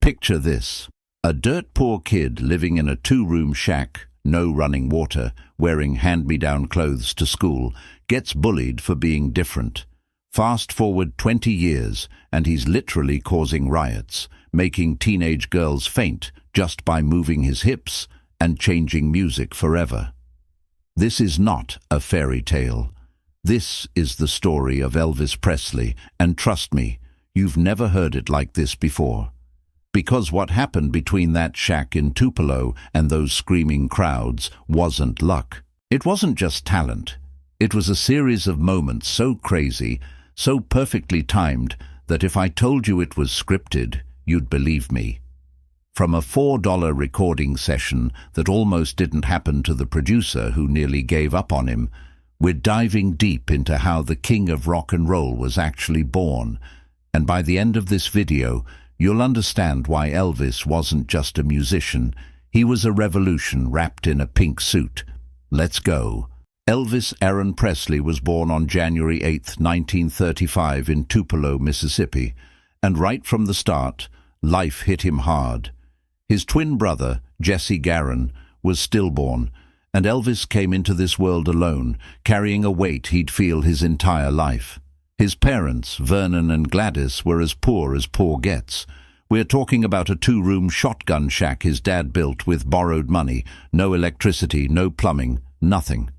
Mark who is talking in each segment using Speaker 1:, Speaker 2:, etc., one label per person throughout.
Speaker 1: Picture this. A dirt-poor kid living in a two-room shack, no running water, wearing hand-me-down clothes to school, gets bullied for being different. Fast forward 20 years, and he's literally causing riots, making teenage girls faint just by moving his hips and changing music forever. This is not a fairy tale. This is the story of Elvis Presley, and trust me, you've never heard it like this before. Because what happened between that shack in Tupelo and those screaming crowds wasn't luck. It wasn't just talent. It was a series of moments so crazy, so perfectly timed, that if I told you it was scripted, you'd believe me. From a $4 recording session that almost didn't happen to the producer who nearly gave up on him, we're diving deep into how the king of rock and roll was actually born. And by the end of this video, you'll understand why Elvis wasn't just a musician. He was a revolution wrapped in a pink suit. Let's go. Elvis Aaron Presley was born on January 8, 1935 in Tupelo, Mississippi. And right from the start, life hit him hard. His twin brother, Jesse Garon, was stillborn, and Elvis came into this world alone, carrying a weight he'd feel his entire life. His parents, Vernon and Gladys, were as poor gets. We're talking about a two-room shotgun shack his dad built with borrowed money, no electricity, no plumbing, nothing.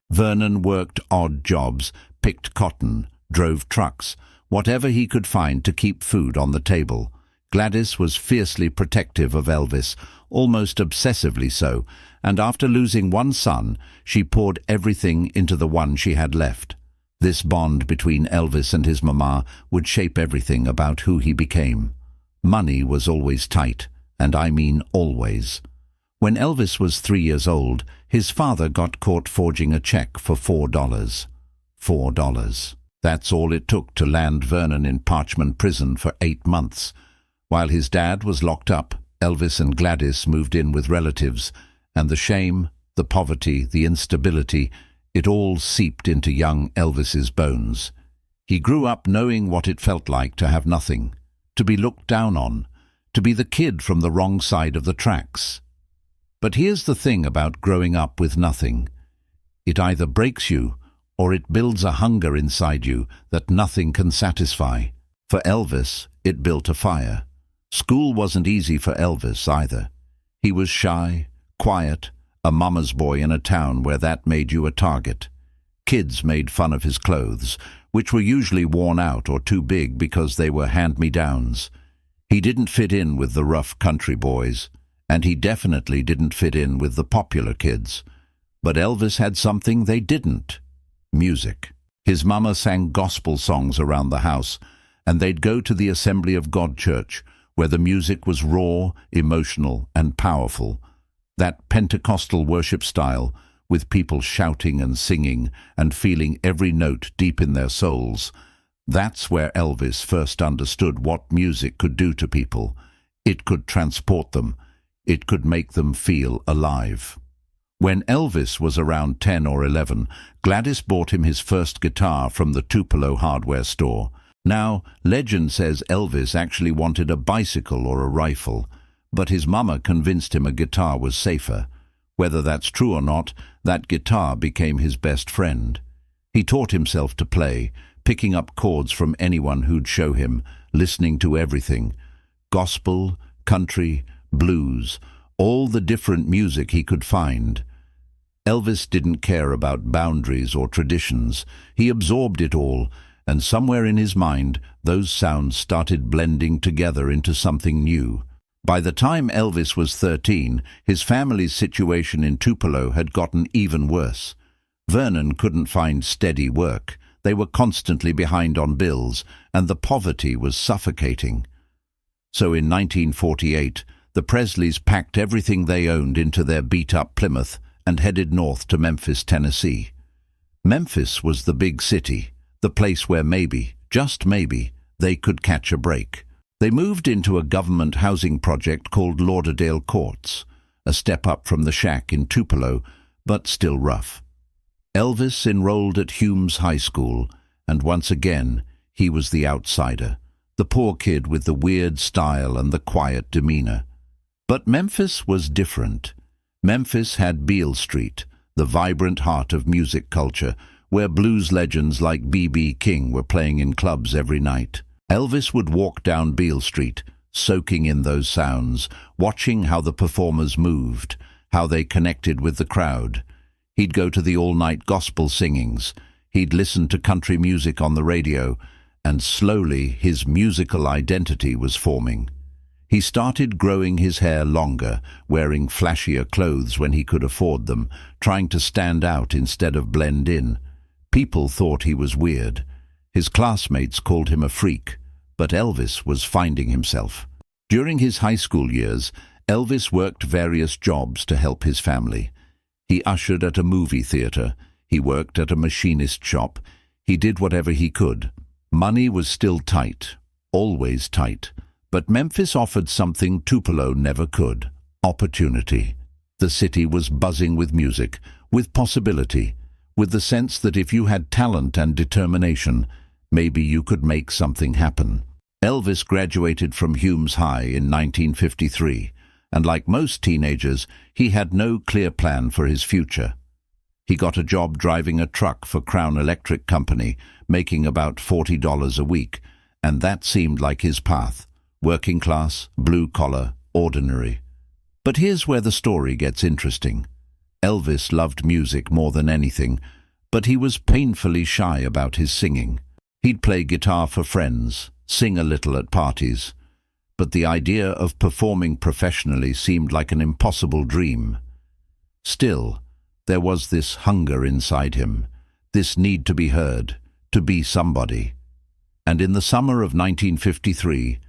Speaker 1: Vernon worked odd jobs, picked cotton, drove trucks, whatever he could find to keep food on the table. Gladys was fiercely protective of Elvis, almost obsessively so, and after losing one son, she poured everything into the one she had left. This bond between Elvis and his mama would shape everything about who he became. Money was always tight, and I mean always. When Elvis was 3 years old, his father got caught forging a check for $4. $4. That's all it took to land Vernon in Parchman Prison for 8 months. While his dad was locked up, Elvis and Gladys moved in with relatives, and the shame, the poverty, the instability, it all seeped into young Elvis's bones. He grew up knowing what it felt like to have nothing, to be looked down on, to be the kid from the wrong side of the tracks. But here's the thing about growing up with nothing. It either breaks you, or it builds a hunger inside you that nothing can satisfy. For Elvis, it built a fire. School wasn't easy for Elvis either. He was shy, quiet, a mama's boy in a town where that made you a target. Kids made fun of his clothes, which were usually worn out or too big because they were hand-me-downs. He didn't fit in with the rough country boys, and he definitely didn't fit in with the popular kids. But Elvis had something they didn't: music. His mama sang gospel songs around the house, and they'd go to the Assembly of God church, where the music was raw, emotional, and powerful. That Pentecostal worship style, with people shouting and singing and feeling every note deep in their souls. That's where Elvis first understood what music could do to people. It could transport them. It could make them feel alive. When Elvis was around 10 or 11, Gladys bought him his first guitar from the Tupelo hardware store. Now, legend says Elvis actually wanted a bicycle or a rifle, but his mama convinced him a guitar was safer. Whether that's true or not, that guitar became his best friend. He taught himself to play, picking up chords from anyone who'd show him, listening to everything. Gospel, country, blues, all the different music he could find. Elvis didn't care about boundaries or traditions. He absorbed it all, and somewhere in his mind, those sounds started blending together into something new. By the time Elvis was 13, his family's situation in Tupelo had gotten even worse. Vernon couldn't find steady work. They were constantly behind on bills, and the poverty was suffocating. So in 1948, the Presleys packed everything they owned into their beat-up Plymouth and headed north to Memphis, Tennessee. Memphis was the big city, the place where maybe, just maybe, they could catch a break. They moved into a government housing project called Lauderdale Courts, a step up from the shack in Tupelo, but still rough. Elvis enrolled at Humes High School, and once again, he was the outsider, the poor kid with the weird style and the quiet demeanor. But Memphis was different. Memphis had Beale Street, the vibrant heart of music culture, where blues legends like B.B. King were playing in clubs every night. Elvis would walk down Beale Street, soaking in those sounds, watching how the performers moved, how they connected with the crowd. He'd go to the all-night gospel singings. He'd listen to country music on the radio, and slowly his musical identity was forming. He started growing his hair longer, wearing flashier clothes when he could afford them, trying to stand out instead of blend in. People thought he was weird. His classmates called him a freak, but Elvis was finding himself. During his high school years, Elvis worked various jobs to help his family. He ushered at a movie theater. He worked at a machinist shop. He did whatever he could. Money was still tight, always tight. But Memphis offered something Tupelo never could: opportunity. The city was buzzing with music, with possibility, with the sense that if you had talent and determination, maybe you could make something happen. Elvis graduated from Humes High in 1953, and like most teenagers, he had no clear plan for his future. He got a job driving a truck for Crown Electric Company, making about $40 a week, and that seemed like his path. Working class, blue-collar, ordinary. But here's where the story gets interesting. Elvis loved music more than anything, but he was painfully shy about his singing. He'd play guitar for friends, sing a little at parties, but the idea of performing professionally seemed like an impossible dream. Still, there was this hunger inside him, this need to be heard, to be somebody. And in the summer of 1953,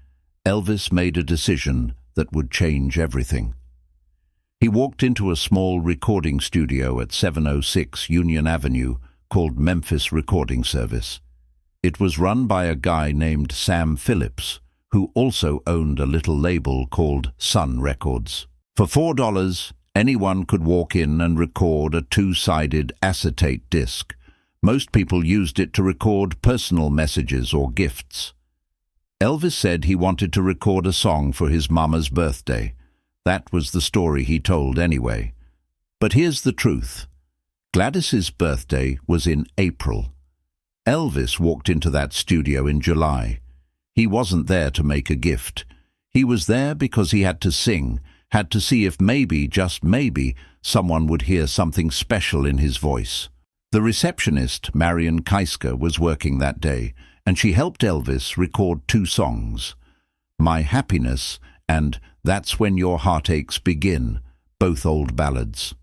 Speaker 1: Elvis made a decision that would change everything. He walked into a small recording studio at 706 Union Avenue called Memphis Recording Service. It was run by a guy named Sam Phillips, who also owned a little label called Sun Records. For $4, anyone could walk in and record a two-sided acetate disc. Most people used it to record personal messages or gifts. Elvis said he wanted to record a song for his mama's birthday. That was the story he told anyway. But here's the truth. Gladys's birthday was in April. Elvis walked into that studio in July. He wasn't there to make a gift. He was there because he had to sing, had to see if maybe, just maybe, someone would hear something special in his voice. The receptionist, Marion Keisker, was working that day, and she helped Elvis record two songs, My Happiness and That's When Your Heartaches Begin, both old ballads.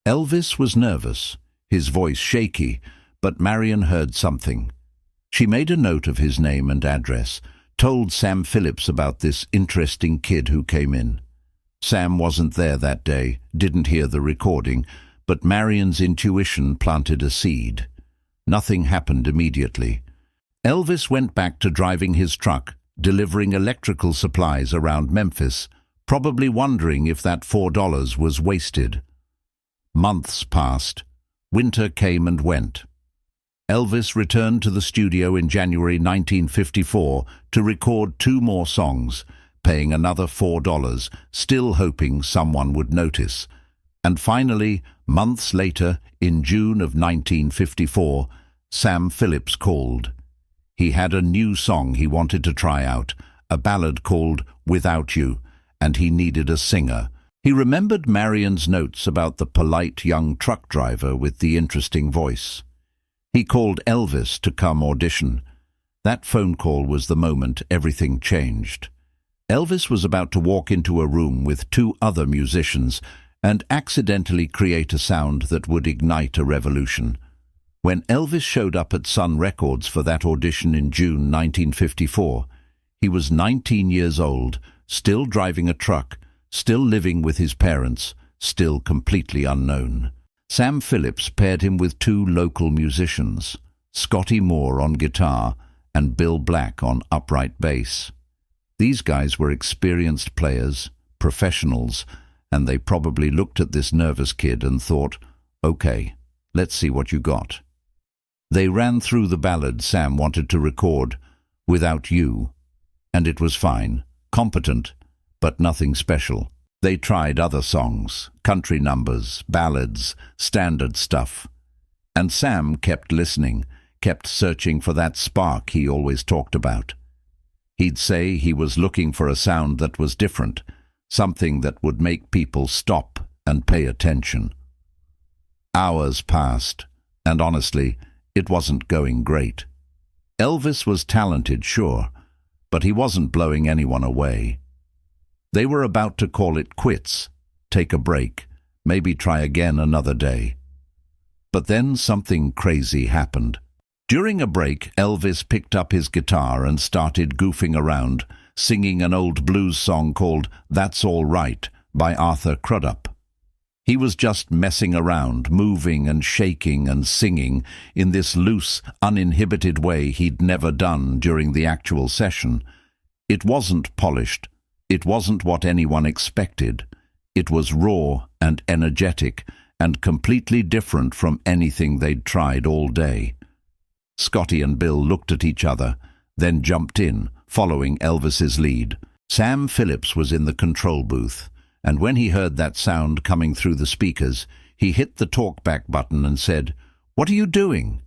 Speaker 1: Elvis was nervous, his voice shaky, but Marion heard something. She made a note of his name and address, told Sam Phillips about this interesting kid who came in. Sam wasn't there that day, didn't hear the recording, but Marion's intuition planted a seed. Nothing happened immediately. Elvis went back to driving his truck, delivering electrical supplies around Memphis, probably wondering if that $4 was wasted. Months passed. Winter came and went. Elvis returned to the studio in January 1954 to record two more songs, paying another $4, still hoping someone would notice. And finally, months later, in June of 1954, Sam Phillips called. He had a new song he wanted to try out, a ballad called Without You, and he needed a singer. He remembered Marion's notes about the polite young truck driver with the interesting voice. He called Elvis to come audition. That phone call was the moment everything changed. Elvis was about to walk into a room with two other musicians and accidentally create a sound that would ignite a revolution. When Elvis showed up at Sun Records for that audition in June 1954, he was 19 years old, still driving a truck, still living with his parents, still completely unknown. Sam Phillips paired him with two local musicians, Scotty Moore on guitar and Bill Black on upright bass. These guys were experienced players, professionals, and they probably looked at this nervous kid and thought, okay, let's see what you got. They ran through the ballad Sam wanted to record, Without You. and it was fine, competent, but nothing special. They tried other songs, country numbers, ballads, standard stuff. And Sam kept listening, kept searching for that spark he always talked about. He'd say he was looking for a sound that was different, something that would make people stop and pay attention. Hours passed, and honestly, it wasn't going great. Elvis was talented, sure, but he wasn't blowing anyone away. They were about to call it quits, take a break, maybe try again another day. But then something crazy happened. During a break, Elvis picked up his guitar and started goofing around, singing an old blues song called "That's All Right" by Arthur Crudup. He was just messing around, moving and shaking and singing in this loose, uninhibited way he'd never done during the actual session. It wasn't polished. It wasn't what anyone expected. It was raw and energetic and completely different from anything they'd tried all day. Scotty and Bill looked at each other, then jumped in, following Elvis's lead. Sam Phillips was in the control booth, and when he heard that sound coming through the speakers, he hit the talkback button and said, "What are you doing?"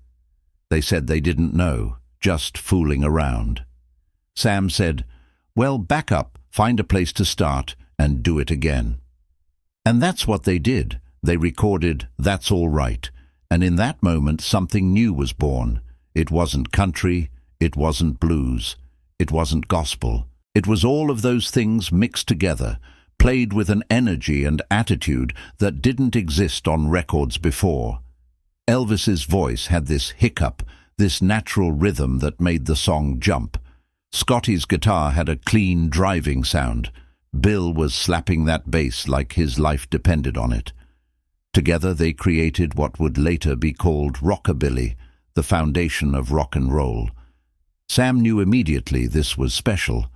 Speaker 1: They said they didn't know, just fooling around. Sam said, "Well, back up, find a place to start, and do it again." And that's what they did. They recorded "That's All Right," and in that moment something new was born. It wasn't country, it wasn't blues, it wasn't gospel. It was all of those things mixed together, played with an energy and attitude that didn't exist on records before. Elvis's voice had this hiccup, this natural rhythm that made the song jump. Scotty's guitar had a clean, driving sound. Bill was slapping that bass like his life depended on it. Together they created what would later be called rockabilly, the foundation of rock and roll. Sam knew immediately this was special.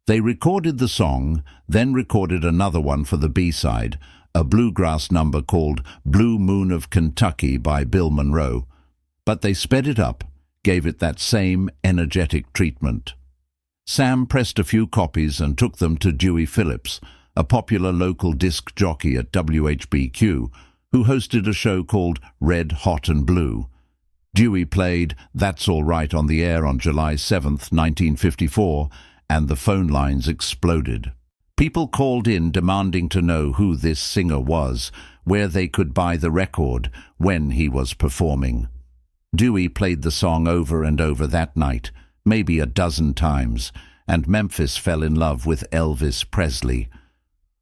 Speaker 1: They recorded the song, then recorded another one for the B-side, a bluegrass number called "Blue Moon of Kentucky" by Bill Monroe. But they sped it up, gave it that same energetic treatment. Sam pressed a few copies and took them to Dewey Phillips, a popular local disc jockey at WHBQ, who hosted a show called Red, Hot and Blue. Dewey played "That's All Right" on the air on July 7th, 1954, and the phone lines exploded. People called in demanding to know who this singer was, where they could buy the record, when he was performing. Dewey played the song over and over that night, maybe a dozen times, and Memphis fell in love with Elvis Presley.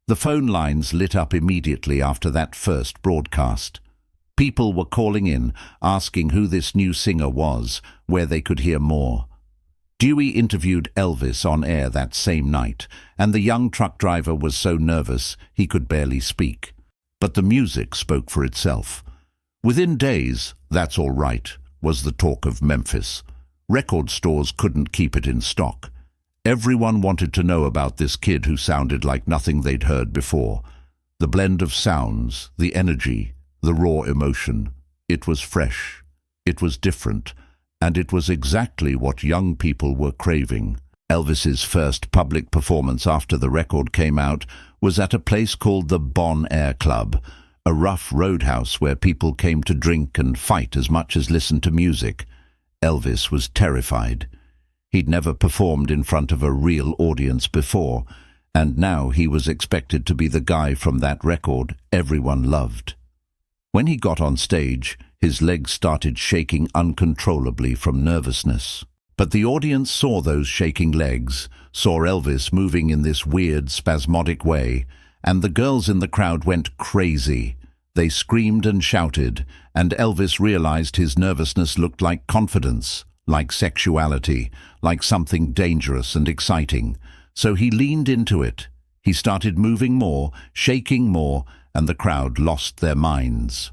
Speaker 1: The phone lines lit up immediately after that first broadcast. People were calling in, asking who this new singer was, where they could hear more. Dewey interviewed Elvis on air that same night, and the young truck driver was so nervous he could barely speak. But the music spoke for itself. Within days, "That's All Right" was the talk of Memphis. Record stores couldn't keep it in stock. Everyone wanted to know about this kid who sounded like nothing they'd heard before. The blend of sounds, the energy, the raw emotion. It was fresh. It was different. And it was exactly what young people were craving. Elvis's first public performance after the record came out was at a place called the Bon Air Club, a rough roadhouse where people came to drink and fight as much as listen to music. Elvis was terrified. He'd never performed in front of a real audience before, and now he was expected to be the guy from that record everyone loved. When he got on stage, his legs started shaking uncontrollably from nervousness. But the audience saw those shaking legs, saw Elvis moving in this weird, spasmodic way, and the girls in the crowd went crazy. They screamed and shouted, and Elvis realized his nervousness looked like confidence, like sexuality, like something dangerous and exciting. So he leaned into it. He started moving more, shaking more, and the crowd lost their minds.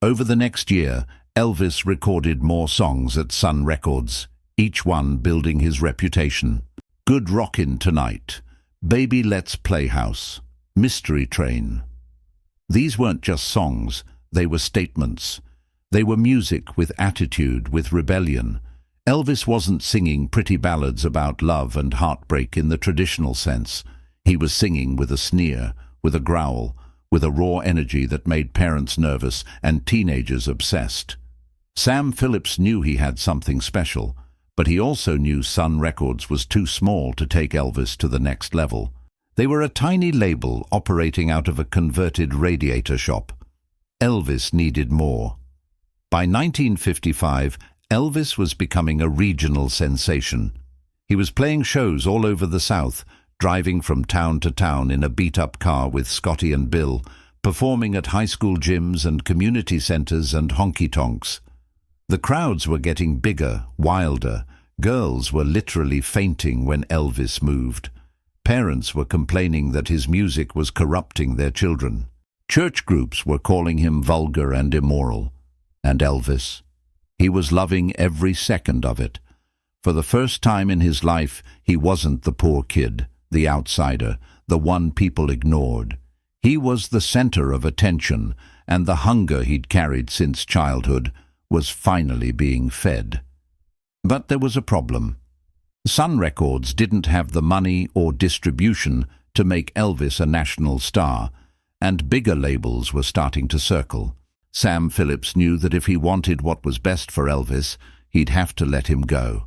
Speaker 1: Over the next year, Elvis recorded more songs at Sun Records, each one building his reputation. "Good Rockin' Tonight," "Baby Let's Play House," "Mystery Train." These weren't just songs, they were statements. They were music with attitude, with rebellion. Elvis wasn't singing pretty ballads about love and heartbreak in the traditional sense. He was singing with a sneer, with a growl, with a raw energy that made parents nervous and teenagers obsessed. Sam Phillips knew he had something special, but he also knew Sun Records was too small to take Elvis to the next level. They were a tiny label operating out of a converted radiator shop. Elvis needed more. By 1955, Elvis was becoming a regional sensation. He was playing shows all over the South, driving from town to town in a beat-up car with Scotty and Bill, performing at high school gyms and community centers and honky-tonks. The crowds were getting bigger, wilder. Girls were literally fainting when Elvis moved. Parents were complaining that his music was corrupting their children. Church groups were calling him vulgar and immoral. And Elvis? He was loving every second of it. For the first time in his life, he wasn't the poor kid, the outsider, the one people ignored. He was the center of attention, and the hunger he'd carried since childhood was finally being fed. But there was a problem. Sun Records didn't have the money or distribution to make Elvis a national star, and bigger labels were starting to circle. Sam Phillips knew that if he wanted what was best for Elvis, he'd have to let him go.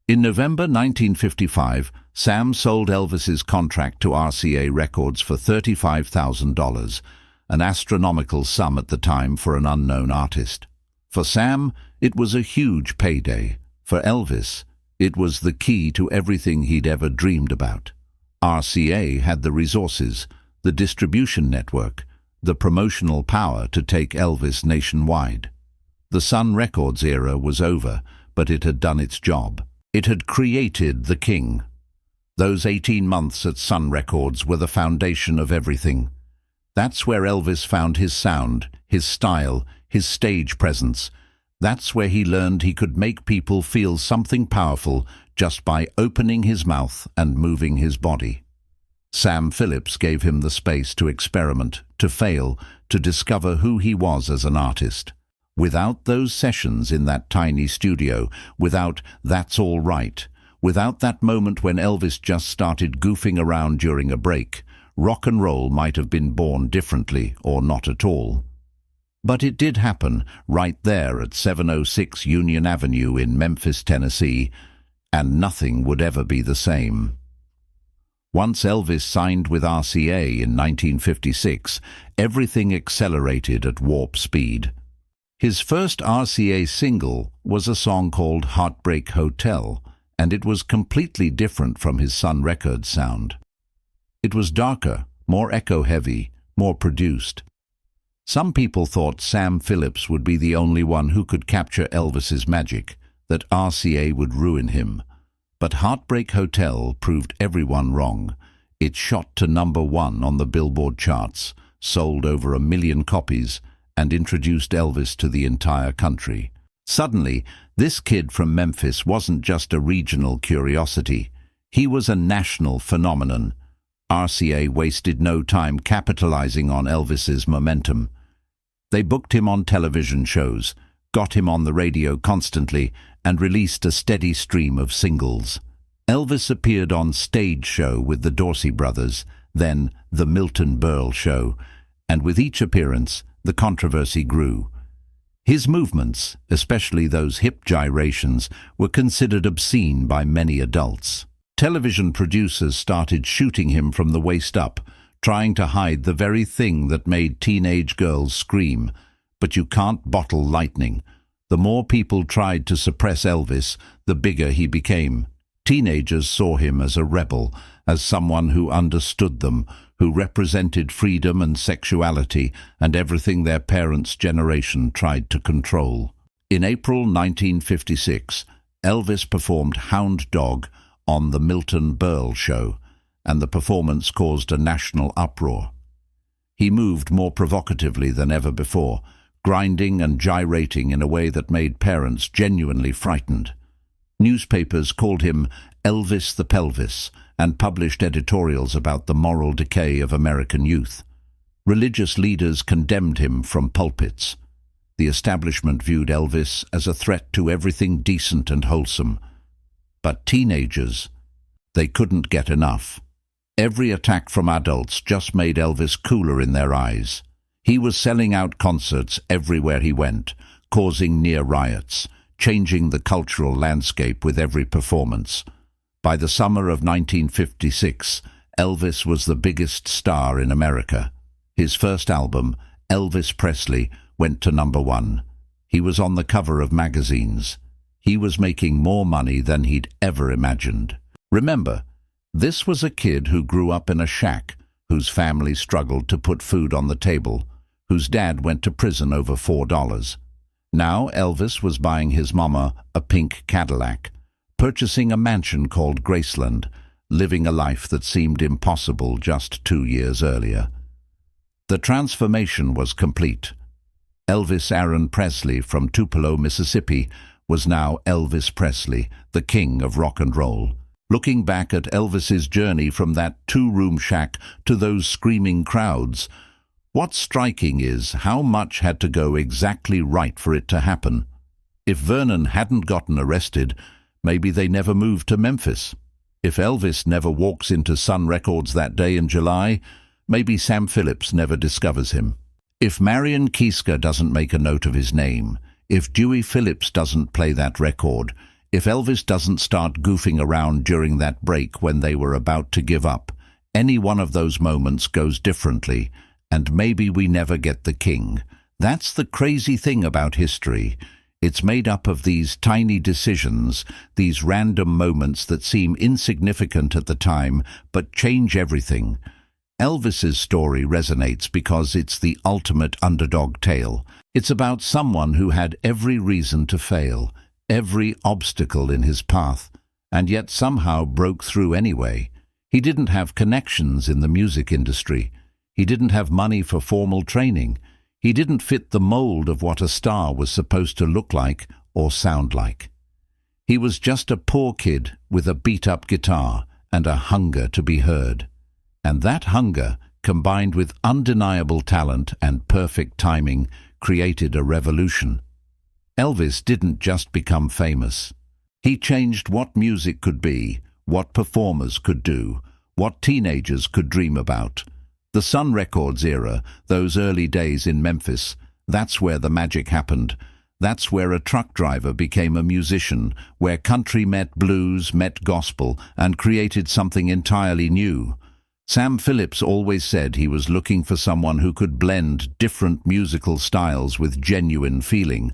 Speaker 1: In November 1955, Sam sold Elvis's contract to RCA Records for $35,000, an astronomical sum at the time for an unknown artist. For Sam, it was a huge payday. For Elvis, it was the key to everything he'd ever dreamed about. RCA had the resources, the distribution network, the promotional power to take Elvis nationwide. The Sun Records era was over, but it had done its job. It had created the king. Those 18 months at Sun Records were the foundation of everything. That's where Elvis found his sound, his style, his stage presence. That's where he learned he could make people feel something powerful just by opening his mouth and moving his body. Sam Phillips gave him the space to experiment, to fail, to discover who he was as an artist. Without those sessions in that tiny studio, without That's All Right, without that moment when Elvis just started goofing around during a break, rock and roll might have been born differently or not at all. But it did happen right there at 706 Union Avenue in Memphis, Tennessee, and nothing would ever be the same. Once Elvis signed with RCA in 1956, everything accelerated at warp speed. His first RCA single was a song called Heartbreak Hotel, and it was completely different from his Sun Records sound. It was darker, more echo-heavy, more produced. Some people thought Sam Phillips would be the only one who could capture Elvis's magic, that RCA would ruin him. But Heartbreak Hotel proved everyone wrong. It shot to #1 on the Billboard charts, sold over 1 million copies, and introduced Elvis to the entire country. Suddenly, this kid from Memphis wasn't just a regional curiosity. He was a national phenomenon. RCA wasted no time capitalizing on Elvis's momentum. They booked him on television shows, got him on the radio constantly, and released a steady stream of singles. Elvis appeared on Stage Show with the Dorsey Brothers, then The Milton Berle Show, and with each appearance, the controversy grew. His movements, especially those hip gyrations, were considered obscene by many adults. Television producers started shooting him from the waist up, trying to hide the very thing that made teenage girls scream. But you can't bottle lightning. The more people tried to suppress Elvis, the bigger he became. Teenagers saw him as a rebel, as someone who understood them, who represented freedom and sexuality and everything their parents' generation tried to control. In April 1956, Elvis performed Hound Dog on The Milton Berle Show, and the performance caused a national uproar. He moved more provocatively than ever before, grinding and gyrating in a way that made parents genuinely frightened. Newspapers called him Elvis the Pelvis and published editorials about the moral decay of American youth. Religious leaders condemned him from pulpits. The establishment viewed Elvis as a threat to everything decent and wholesome. But teenagers, they couldn't get enough. Every attack from adults just made Elvis cooler in their eyes. He was selling out concerts everywhere he went, causing near riots, changing the cultural landscape with every performance. By the summer of 1956, Elvis was the biggest star in America. His first album, Elvis Presley, went to #1. He was on the cover of magazines. He was making more money than he'd ever imagined. Remember, this was a kid who grew up in a shack, whose family struggled to put food on the table, whose dad went to prison over $4. Now Elvis was buying his mama a pink Cadillac, purchasing a mansion called Graceland, living a life that seemed impossible just 2 years earlier. The transformation was complete. Elvis Aaron Presley from Tupelo, Mississippi, was now Elvis Presley, the king of rock and roll. Looking back at Elvis's journey from that two-room shack to those screaming crowds, what's striking is how much had to go exactly right for it to happen. If Vernon hadn't gotten arrested, maybe they never moved to Memphis. If Elvis never walks into Sun Records that day in July, maybe Sam Phillips never discovers him. If Marion Kieska doesn't make a note of his name, if Dewey Phillips doesn't play that record, if Elvis doesn't start goofing around during that break when they were about to give up, any one of those moments goes differently, and maybe we never get the king. That's the crazy thing about history. It's made up of these tiny decisions, these random moments that seem insignificant at the time, but change everything. Elvis's story resonates because it's the ultimate underdog tale. It's about someone who had every reason to fail, every obstacle in his path, and yet somehow broke through anyway. He didn't have connections in the music industry. He didn't have money for formal training. He didn't fit the mold of what a star was supposed to look like or sound like. He was just a poor kid with a beat-up guitar and a hunger to be heard. And that hunger, combined with undeniable talent and perfect timing, created a revolution. Elvis didn't just become famous. He changed what music could be, what performers could do, what teenagers could dream about. The Sun Records era, those early days in Memphis, that's where the magic happened. That's where a truck driver became a musician, where country met blues, met gospel, and created something entirely new. Sam Phillips always said he was looking for someone who could blend different musical styles with genuine feeling,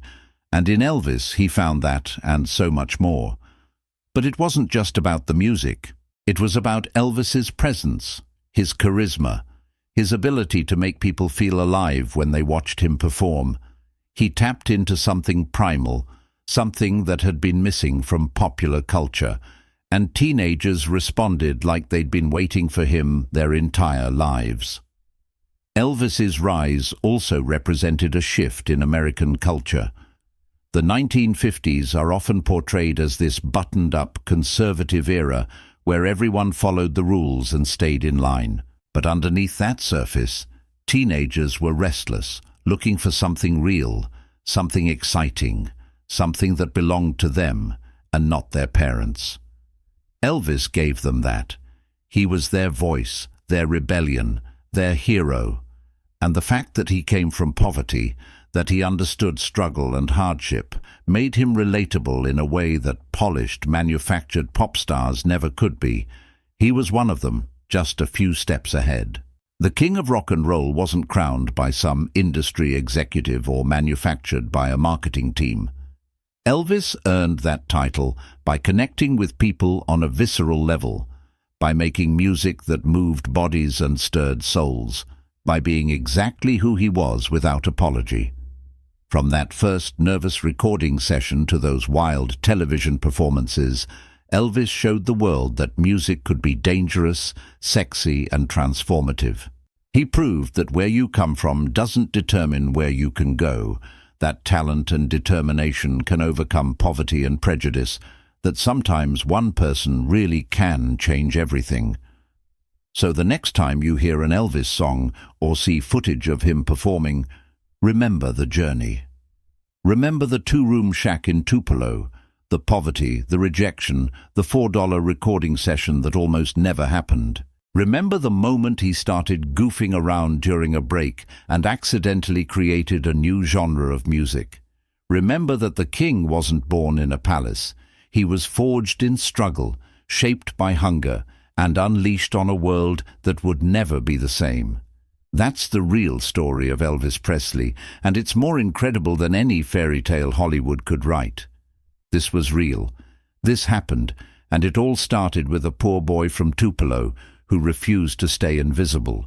Speaker 1: and in Elvis he found that and so much more. But it wasn't just about the music. It was about Elvis's presence, his charisma, his ability to make people feel alive when they watched him perform. He tapped into something primal, something that had been missing from popular culture, and teenagers responded like they'd been waiting for him their entire lives. Elvis's rise also represented a shift in American culture. The 1950s are often portrayed as this buttoned-up, conservative era where everyone followed the rules and stayed in line. But underneath that surface, teenagers were restless, looking for something real, something exciting, something that belonged to them and not their parents. Elvis gave them that. He was their voice, their rebellion, their hero. And the fact that he came from poverty, that he understood struggle and hardship, made him relatable in a way that polished, manufactured pop stars never could be. He was one of them, just a few steps ahead. The king of rock and roll wasn't crowned by some industry executive or manufactured by a marketing team. Elvis earned that title by connecting with people on a visceral level, by making music that moved bodies and stirred souls, by being exactly who he was without apology. From that first nervous recording session to those wild television performances, Elvis showed the world that music could be dangerous, sexy, and transformative. He proved that where you come from doesn't determine where you can go, that talent and determination can overcome poverty and prejudice, that sometimes one person really can change everything. So the next time you hear an Elvis song or see footage of him performing, remember the journey. Remember the two-room shack in Tupelo, the poverty, the rejection, the $4 recording session that almost never happened. Remember the moment he started goofing around during a break and accidentally created a new genre of music. Remember that the king wasn't born in a palace. He was forged in struggle, shaped by hunger, and unleashed on a world that would never be the same. That's the real story of Elvis Presley, and it's more incredible than any fairy tale Hollywood could write. This was real. This happened, and it all started with a poor boy from Tupelo who refused to stay invisible.